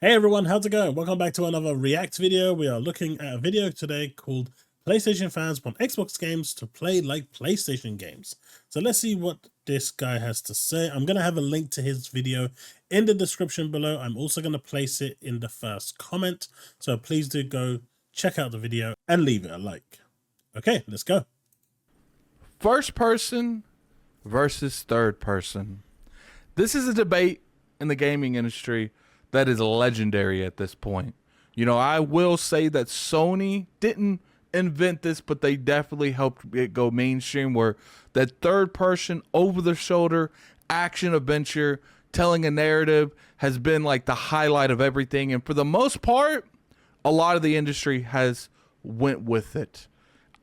Hey everyone, how's it going? Welcome back to another React video. We are looking at a video today called PlayStation Fans Want Xbox Games to Play Like PlayStation Games. So let's see what this guy has to say. I'm going to have a link to his video in the description below. I'm also going to place it in the first comment. So please do go check out the video and leave it a like. Okay, let's go. First person versus third person. This is a debate in the gaming industry that is legendary at this point. You know, I will say that Sony didn't invent this, but they definitely helped it go mainstream, where that third person over the shoulder action adventure telling a narrative has been like the highlight of everything. And for the most part, a lot of the industry has went with it.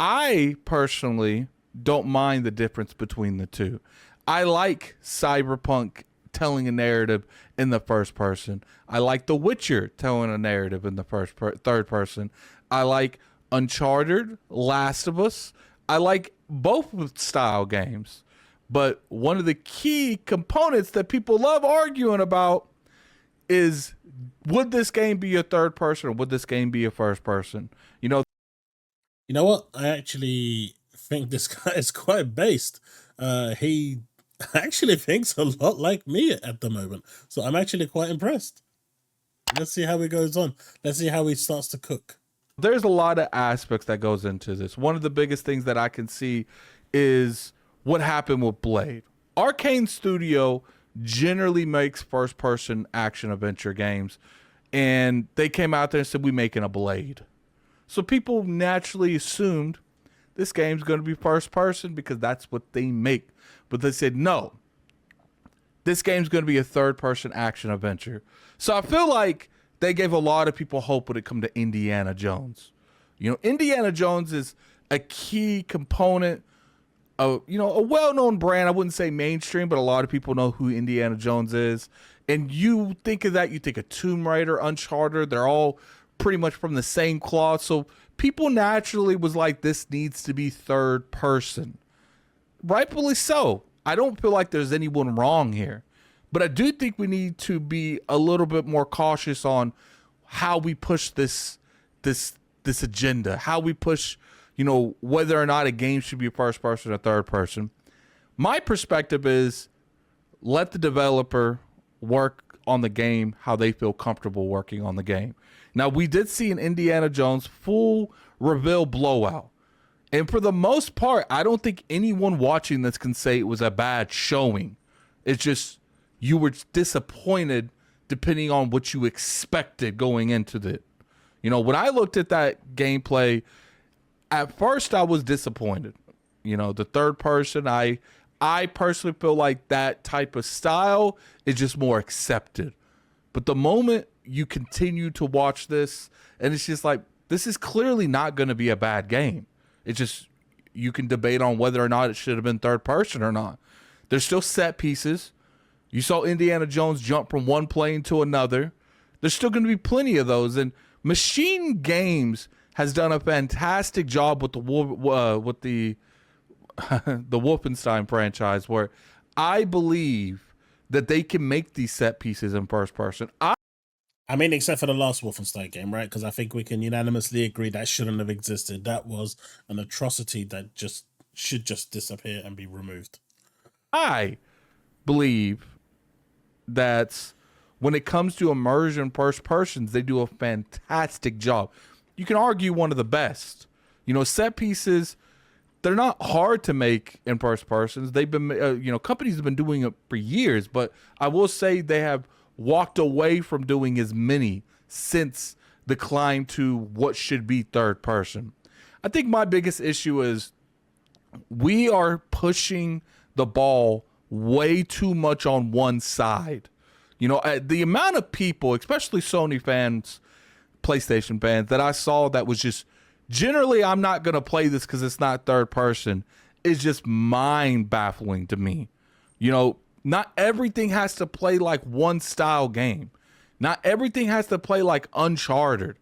I personally don't mind the difference between the two. I like Cyberpunk telling a narrative in the first person. I like The Witcher telling a narrative in the third person. I like Uncharted, Last of Us. I like both style games. But one of the key components that people love arguing about is, would this game be a third person or would this game be a first person? You know what? I actually think this guy is quite based. He actually thinks a lot like me at the moment, so I'm actually quite impressed. Let's see how he goes on. Let's see how he starts to cook. There's a lot of aspects that goes into this. One of the biggest things that I can see is what happened with Blade. Arcane Studio generally makes first person action adventure games, and they came out there and said, we're making a Blade. So people naturally assumed this game's going to be first person because that's what they make. But they said, no, this game's going to be a third person action adventure. So I feel like they gave a lot of people hope when it come to Indiana Jones. You know, Indiana Jones is a key component of, you know, a well-known brand. I wouldn't say mainstream, but a lot of people know who Indiana Jones is. And you think of that, you think of Tomb Raider, Uncharted, they're all pretty much from the same cloth. So people naturally was like, this needs to be third person. Rightfully so. I don't feel like there's anyone wrong here. But I do think we need to be a little bit more cautious on how we push this agenda, how we push, you know, whether or not a game should be first person or third person. My perspective is, let the developer work on the game how they feel comfortable working on the game. Now, we did see an Indiana Jones full reveal blowout. And for the most part, I don't think anyone watching this can say it was a bad showing. It's just you were disappointed depending on what you expected going into it. You know, when I looked at that gameplay, at first I was disappointed. You know, the third person, I personally feel like that type of style is just more accepted. But the moment you continue to watch this, and it's just like, this is clearly not going to be a bad game. It's just, you can debate on whether or not it should have been third person or not. There's still set pieces. You saw Indiana Jones jump from one plane to another. There's still going to be plenty of those. And Machine Games has done a fantastic job with the Wolfenstein franchise, where I believe that they can make these set pieces in first person. I mean, except for the last Wolfenstein game, right? Because I think we can unanimously agree that shouldn't have existed. That was an atrocity that should just disappear and be removed. I believe that when it comes to immersion first persons, they do a fantastic job. You can argue one of the best. You know, set pieces, they're not hard to make in first persons. They've been, you know, companies have been doing it for years, but I will say they have walked away from doing as many since the climb to what should be third person. I think my biggest issue is we are pushing the ball way too much on one side. You know, the amount of people, especially Sony fans, PlayStation fans, that I saw that was just, generally, I'm not going to play this because it's not third person, is just mind baffling to me. You know, not everything has to play like one style game. Not everything has to play like Uncharted.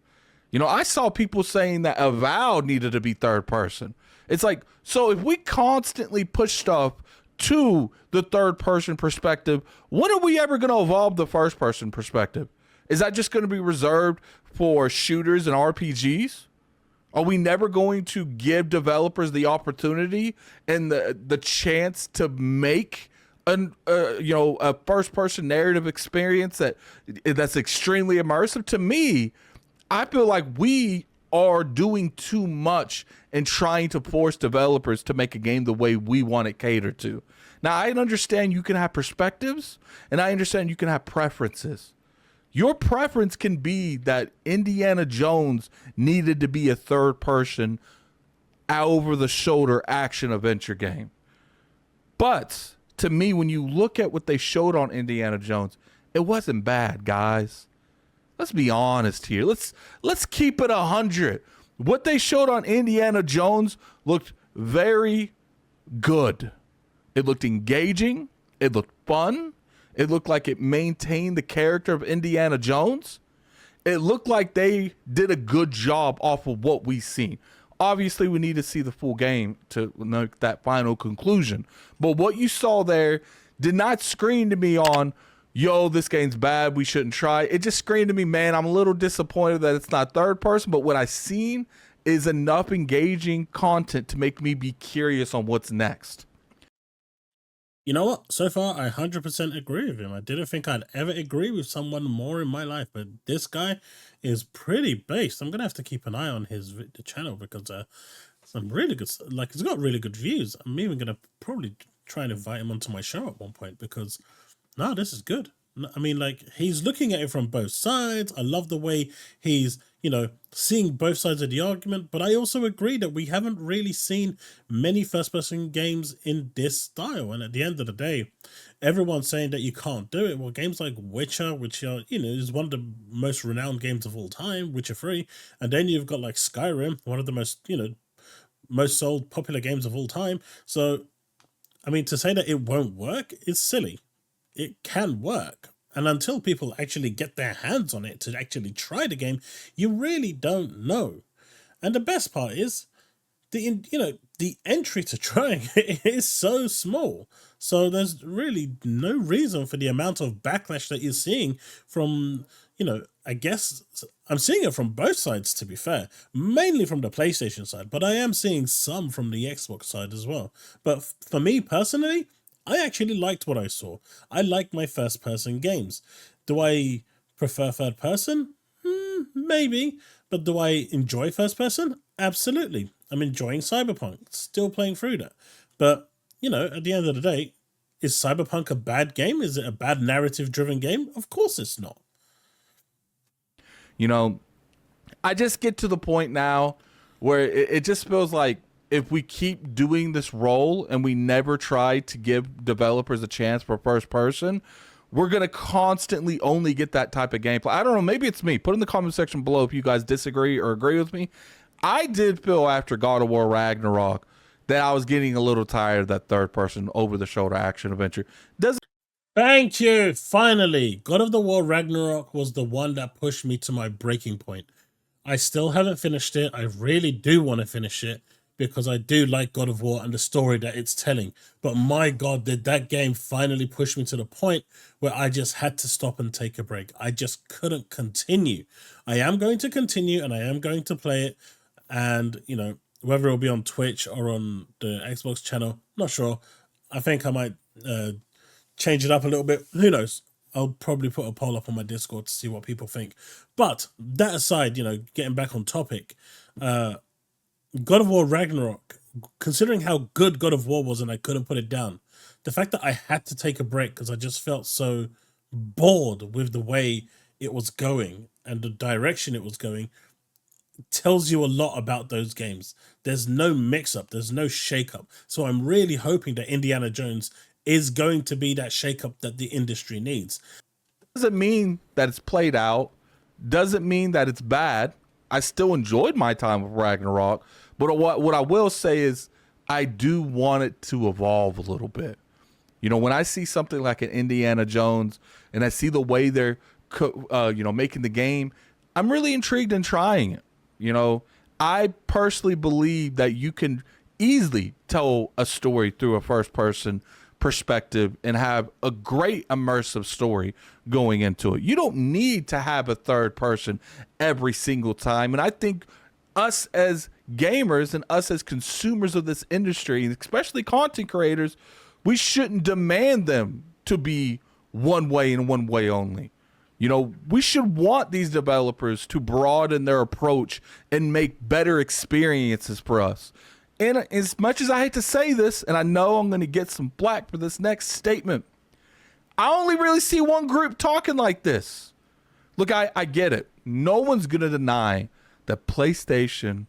You know, I saw people saying that Avowed needed to be third person. It's like, so if we constantly push stuff to the third person perspective, when are we ever going to evolve the first person perspective? Is that just going to be reserved for shooters and RPGs? Are we never going to give developers the opportunity and the chance to make a first person narrative experience that's extremely immersive? To me, I feel like we are doing too much and trying to force developers to make a game the way we want it catered to. Now, I understand you can have perspectives, and I understand you can have preferences. Your preference can be that Indiana Jones needed to be a third-person, over-the-shoulder action-adventure game. But to me, when you look at what they showed on Indiana Jones, it wasn't bad, guys. Let's be honest here. Let's keep it 100. What they showed on Indiana Jones looked very good. It looked engaging. It looked fun. It looked like it maintained the character of Indiana Jones. It looked like they did a good job off of what we've seen. Obviously, we need to see the full game to make that final conclusion. But what you saw there did not scream to me on, yo, this game's bad, we shouldn't try. It just screamed to me, man, I'm a little disappointed that it's not third person, but what I've seen is enough engaging content to make me be curious on what's next. You know what? So far, I 100% agree with him. I didn't think I'd ever agree with someone more in my life, but this guy is pretty based. I'm gonna have to keep an eye on the channel because some really good, like, he's got really good views. I'm even gonna probably try and invite him onto my show at one point because, no, this is good. I mean, like, he's looking at it from both sides. I love the way he's, seeing both sides of the argument, but I also agree that we haven't really seen many first-person games in this style, and at the end of the day, everyone's saying that you can't do it. Well, games like Witcher, which are, is one of the most renowned games of all time, Witcher 3, and then you've got, like, Skyrim, one of the most, most sold popular games of all time. So, I mean, to say that it won't work is silly. It can work. And until people actually get their hands on it to actually try the game, you really don't know. And the best part is, the entry to trying it is so small. So there's really no reason for the amount of backlash that you're seeing from, I guess I'm seeing it from both sides, to be fair, mainly from the PlayStation side, but I am seeing some from the Xbox side as well. But for me personally, I actually liked what I saw. I like my first-person games. Do I prefer third-person? Maybe. But do I enjoy first-person? Absolutely. I'm enjoying Cyberpunk. Still playing through that. But, at the end of the day, is Cyberpunk a bad game? Is it a bad narrative-driven game? Of course it's not. I just get to the point now where it just feels like if we keep doing this role and we never try to give developers a chance for first person, we're going to constantly only get that type of gameplay. I don't know, maybe it's me. Put in the comment section below if you guys disagree or agree with me. I did feel after God of War Ragnarok that I was getting a little tired of that third person over the shoulder action adventure. Thank you. Finally, God of the War Ragnarok was the one that pushed me to my breaking point. I still haven't finished it. I really do want to finish it, because I do like God of War and the story that it's telling. But my God, did that game finally push me to the point where I just had to stop and take a break. I just couldn't continue. I am going to continue and I am going to play it. And, whether it'll be on Twitch or on the Xbox channel, not sure. I think I might change it up a little bit. Who knows? I'll probably put a poll up on my Discord to see what people think. But that aside, getting back on topic, God of War Ragnarok, considering how good God of War was and I couldn't put it down, the fact that I had to take a break because I just felt so bored with the way it was going and the direction it was going tells you a lot about those games. There's no mix-up, there's no shake-up. So I'm really hoping that Indiana Jones is going to be that shake-up that the industry needs. Doesn't mean that it's played out, doesn't mean that it's bad. I still enjoyed my time with Ragnarok, but what I will say is I do want it to evolve a little bit. When I see something like an Indiana Jones and I see the way they're, making the game, I'm really intrigued in trying it. I personally believe that you can easily tell a story through a first-person perspective and have a great immersive story going into it. You don't need to have a third person every single time. And I think us as gamers and us as consumers of this industry, especially content creators, we shouldn't demand them to be one way and one way only. You know, we should want these developers to broaden their approach and make better experiences for us. And as much as I hate to say this, and I know I'm going to get some flack for this next statement, I only really see one group talking like this. Look, I get it. No one's going to deny that PlayStation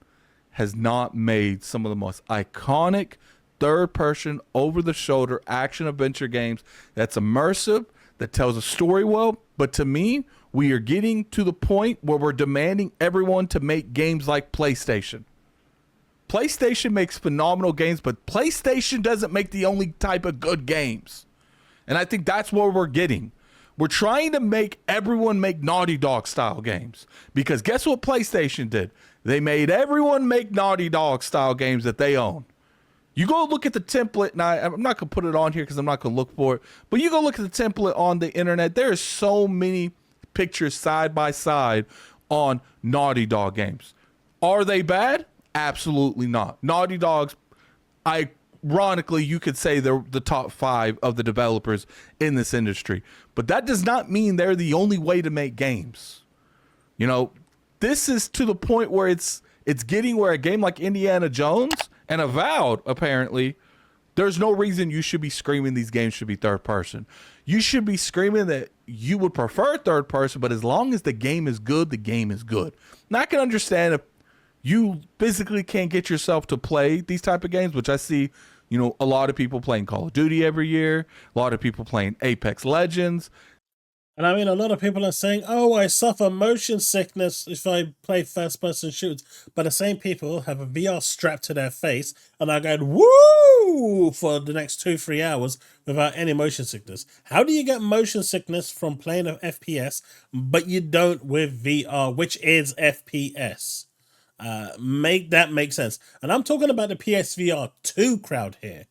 has not made some of the most iconic third-person, over-the-shoulder action-adventure games that's immersive, that tells a story well. But to me, we are getting to the point where we're demanding everyone to make games like PlayStation. PlayStation makes phenomenal games, but PlayStation doesn't make the only type of good games. And I think that's where we're getting. We're trying to make everyone make Naughty Dog style games. Because guess what PlayStation did? They made everyone make Naughty Dog style games that they own. You go look at the template, and I'm not going to put it on here because I'm not going to look for it, but you go look at the template on the internet. There are so many pictures side by side on Naughty Dog games. Are they bad? Absolutely not. Naughty Dog's, ironically, you could say they're the top 5 of the developers in this industry. But that does not mean they're the only way to make games. You know, this is to the point where it's getting where a game like Indiana Jones and Avowed, apparently, there's no reason you should be screaming these games should be third person. You should be screaming that you would prefer third person, but as long as the game is good, the game is good. Now, I can understand if you physically can't get yourself to play these type of games, which I see, you know, a lot of people playing Call of Duty every year, a lot of people playing Apex Legends. And I mean, a lot of people are saying, oh, I suffer motion sickness if I play first-person shooters. But the same people have a VR strapped to their face and are going, woo, for the next 2-3 hours without any motion sickness. How do you get motion sickness from playing an FPS, but you don't with VR, which is FPS? Make that make sense. And I'm talking about the PSVR 2 crowd here.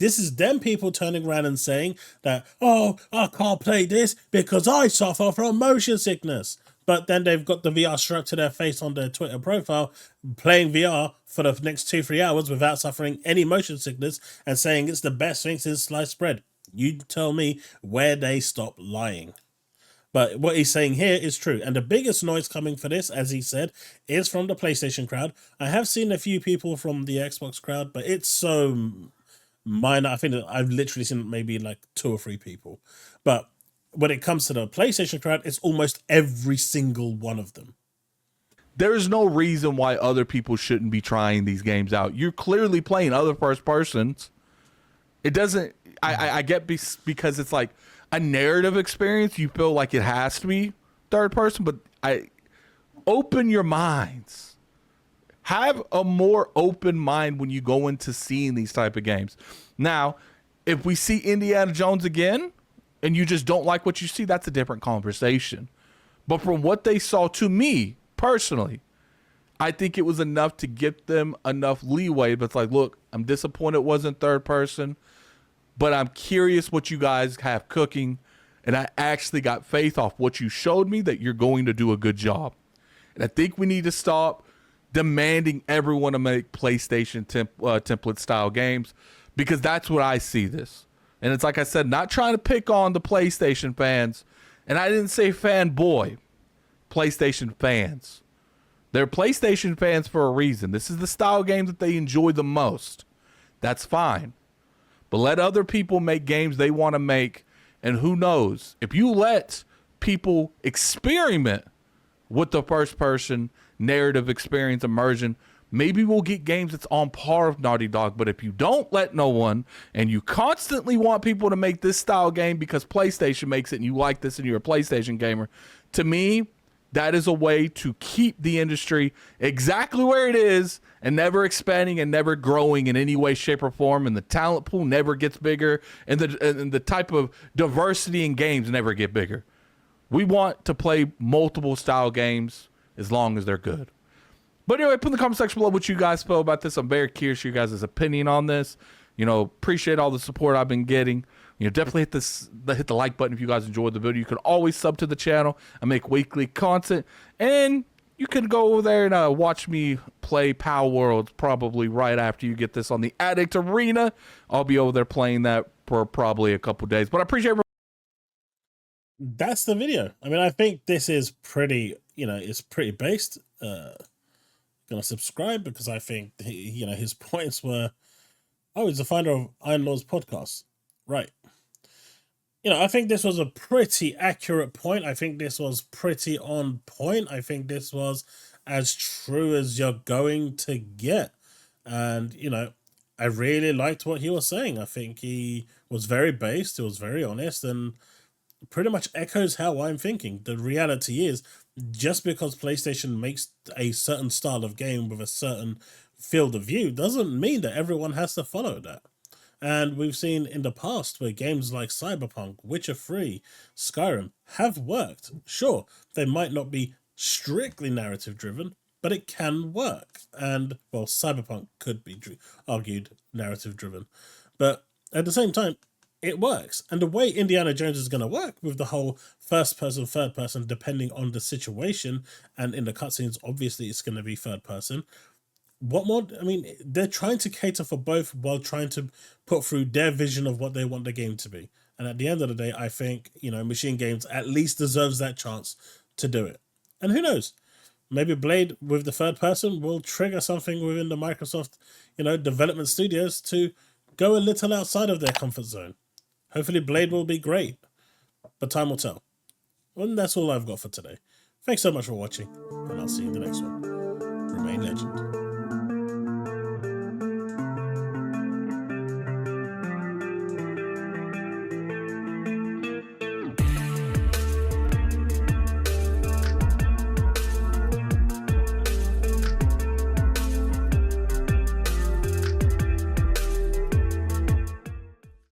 This is them people turning around and saying that, oh, I can't play this because I suffer from motion sickness. But then they've got the VR strapped to their face on their Twitter profile, playing VR for the next 2-3 hours without suffering any motion sickness and saying it's the best thing since sliced bread. You tell me where they stop lying. But what he's saying here is true. And the biggest noise coming for this, as he said, is from the PlayStation crowd. I have seen a few people from the Xbox crowd, but it's so minor. I think I've literally seen maybe like 2 or 3 people. But when it comes to the PlayStation crowd, it's almost every single one of them. There's no reason why other people shouldn't be trying these games out. You're clearly playing other first persons. It doesn't, I get because it's like a narrative experience. You feel like it has to be third person, but open your minds. Have a more open mind when you go into seeing these type of games. Now, if we see Indiana Jones again and you just don't like what you see, that's a different conversation. But from what they saw, to me personally, I think it was enough to give them enough leeway. But it's like, look, I'm disappointed it wasn't third person, but I'm curious what you guys have cooking. And I actually got faith off what you showed me that you're going to do a good job. And I think we need to stop demanding everyone to make PlayStation template style games, because that's what I see this. And it's like I said, not trying to pick on the PlayStation fans. And I didn't say fanboy, PlayStation fans. They're PlayStation fans for a reason. This is the style game that they enjoy the most. That's fine. But let other people make games they want to make. And who knows, if you let people experiment with the first person narrative experience immersion, maybe we'll get games that's on par with Naughty Dog. But if you don't let no one, and you constantly want people to make this style game because PlayStation makes it and you like this and you're a PlayStation gamer, to me, that is a way to keep the industry exactly where it is and never expanding and never growing in any way, shape, or form. And the talent pool never gets bigger, and the type of diversity in games never get bigger. We want to play multiple style games as long as they're good. But anyway, put in the comment section below what you guys feel about this. I'm very curious your guys' opinion on this. You know, appreciate all the support I've been getting. You know, definitely hit the like button if you guys enjoyed the video. You can always sub to the channel. I make weekly content, and you can go over there and watch me play Power Worlds probably right after you get this on the Addict Arena. I'll be over there playing that for probably a couple days. But I appreciate everyone. That's the video. I mean, I think this is pretty, it's pretty based. Gonna subscribe because I think his points were, oh, he's the founder of Iron Lord's podcast, right? I think this was a pretty accurate point. I think this was pretty on point. I think this was as true as you're going to get. And, I really liked what he was saying. I think he was very based. He was very honest and pretty much echoes how I'm thinking. The reality is, just because PlayStation makes a certain style of game with a certain field of view doesn't mean that everyone has to follow that. And we've seen in the past where games like Cyberpunk, Witcher 3, Skyrim have worked. Sure, they might not be strictly narrative driven, but it can work. And, well, Cyberpunk could be argued narrative driven. But at the same time, it works. And the way Indiana Jones is going to work with the whole first person, third person, depending on the situation, and in the cutscenes, obviously it's going to be third person. What more? I mean, they're trying to cater for both while trying to put through their vision of what they want the game to be. And at the end of the day, I think, Machine Games at least deserves that chance to do it. And who knows? Maybe Blade with the third person will trigger something within the Microsoft, development studios to go a little outside of their comfort zone. Hopefully Blade will be great, but time will tell. And that's all I've got for today. Thanks so much for watching, and I'll see you in the next one. Remain legend.